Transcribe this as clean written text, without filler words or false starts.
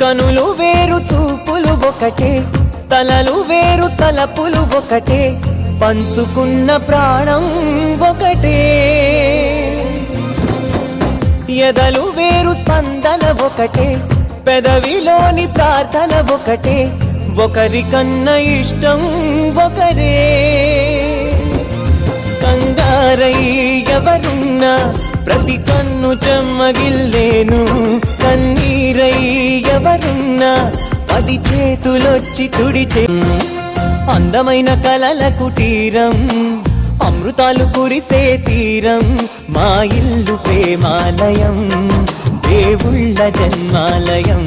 కనులు వేరు చూపులు ఒకటే, తలలు వేరు తలపులు ఒకటే, పంచుకున్న ప్రాణం ఒకటే. ఎదలు వేరు స్పందన ఒకటే, పెదవిలోని ప్రార్థన ఒకటే, ఒకరికన్నా ఇష్టం ఒకరే. కంగారై ఎవరున్నా ప్రతి కన్ను చెమ్మగిల్లేను, కన్నీరై ఎవరున్నా 10 చేతులొచ్చి తుడిచే. అందమైన కలల కుటీరం, అమృతాలు కురిసే తీరం, మా ఇల్లు ప్రేమాలయం, దేవుళ్ళ జన్మాలయం.